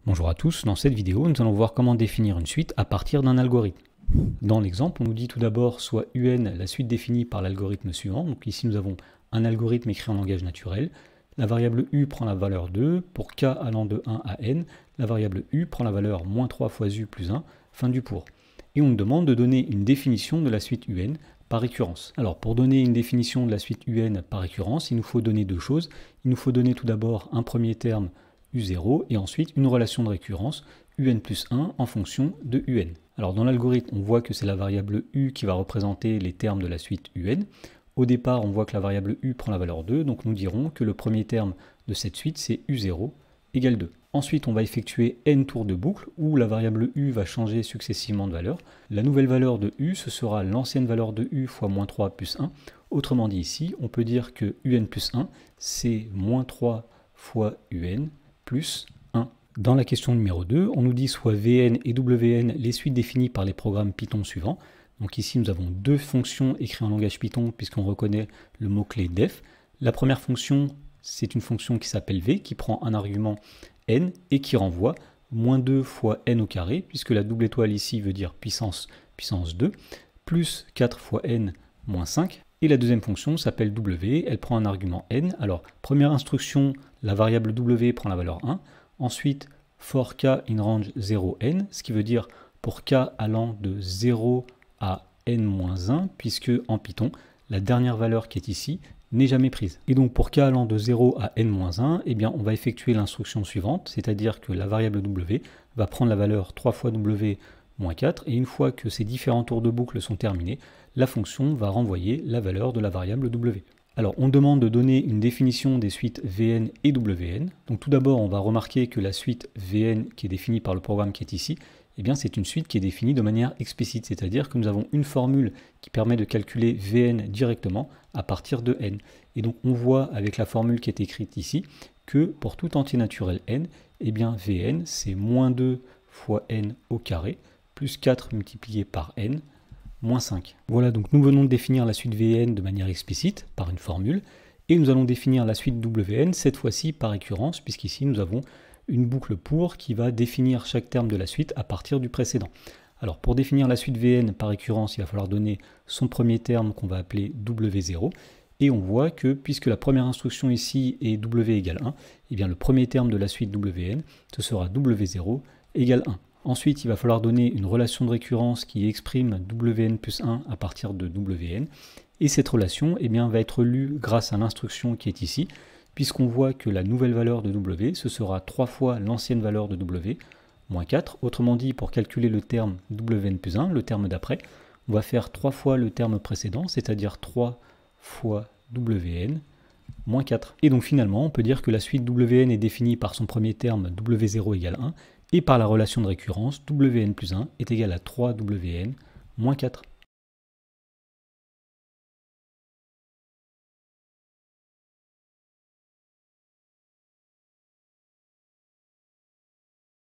Bonjour à tous, dans cette vidéo, nous allons voir comment définir une suite à partir d'un algorithme. Dans l'exemple, on nous dit tout d'abord soit UN la suite définie par l'algorithme suivant. Donc ici, nous avons un algorithme écrit en langage naturel. La variable U prend la valeur 2. Pour K allant de 1 à N, la variable U prend la valeur moins 3 fois U plus 1, fin du pour. Et on nous demande de donner une définition de la suite UN par récurrence. Alors pour donner une définition de la suite UN par récurrence, il nous faut donner deux choses. Il nous faut donner tout d'abord un premier terme U0 et ensuite une relation de récurrence UN plus 1 en fonction de UN. Alors dans l'algorithme, on voit que c'est la variable U qui va représenter les termes de la suite UN. Au départ, on voit que la variable U prend la valeur 2, donc nous dirons que le premier terme de cette suite, c'est U0 égale 2. Ensuite, on va effectuer n tours de boucle où la variable U va changer successivement de valeur. La nouvelle valeur de U, ce sera l'ancienne valeur de U fois moins 3 plus 1. Autrement dit ici, on peut dire que UN plus 1, c'est moins 3 fois UN plus 1. Dans la question numéro 2, on nous dit soit Vn et Wn les suites définies par les programmes Python suivants. Donc ici, nous avons deux fonctions écrites en langage Python puisqu'on reconnaît le mot-clé def. La première fonction, c'est une fonction qui s'appelle V, qui prend un argument n et qui renvoie moins 2 fois n au carré, puisque la double étoile ici veut dire puissance 2, plus 4 fois n moins 5. Et la deuxième fonction s'appelle W, elle prend un argument n. Alors, première instruction, la variable W prend la valeur 1. Ensuite, for k in range 0n, ce qui veut dire pour k allant de 0 à n-1, puisque en Python, la dernière valeur qui est ici n'est jamais prise. Et donc pour k allant de 0 à n-1, eh bien on va effectuer l'instruction suivante, c'est-à-dire que la variable W va prendre la valeur 3 fois W moins 4, et une fois que ces différents tours de boucle sont terminés, la fonction va renvoyer la valeur de la variable W. Alors on demande de donner une définition des suites Vn et Wn. Donc tout d'abord, on va remarquer que la suite Vn qui est définie par le programme qui est ici, eh bien c'est une suite qui est définie de manière explicite, c'est-à-dire que nous avons une formule qui permet de calculer Vn directement à partir de n. Et donc on voit avec la formule qui est écrite ici que pour tout entier naturel n, eh bien Vn c'est moins 2 fois n au carré plus 4 multiplié par n moins 5. Voilà, donc nous venons de définir la suite Vn de manière explicite par une formule et nous allons définir la suite Wn cette fois-ci par récurrence puisqu'ici nous avons une boucle pour qui va définir chaque terme de la suite à partir du précédent. Alors pour définir la suite Vn par récurrence, il va falloir donner son premier terme qu'on va appeler W0. Et on voit que puisque la première instruction ici est W égale 1, eh bien le premier terme de la suite Wn, ce sera W0 égale 1. Ensuite, il va falloir donner une relation de récurrence qui exprime Wn plus 1 à partir de Wn. Et cette relation eh bien, va être lue grâce à l'instruction qui est ici, puisqu'on voit que la nouvelle valeur de W, ce sera 3 fois l'ancienne valeur de W, moins 4. Autrement dit, pour calculer le terme Wn plus 1, le terme d'après, on va faire 3 fois le terme précédent, c'est-à-dire 3 fois Wn, moins 4. Et donc finalement, on peut dire que la suite Wn est définie par son premier terme W0 égale 1, et par la relation de récurrence, Wn plus 1 est égal à 3Wn, moins 4.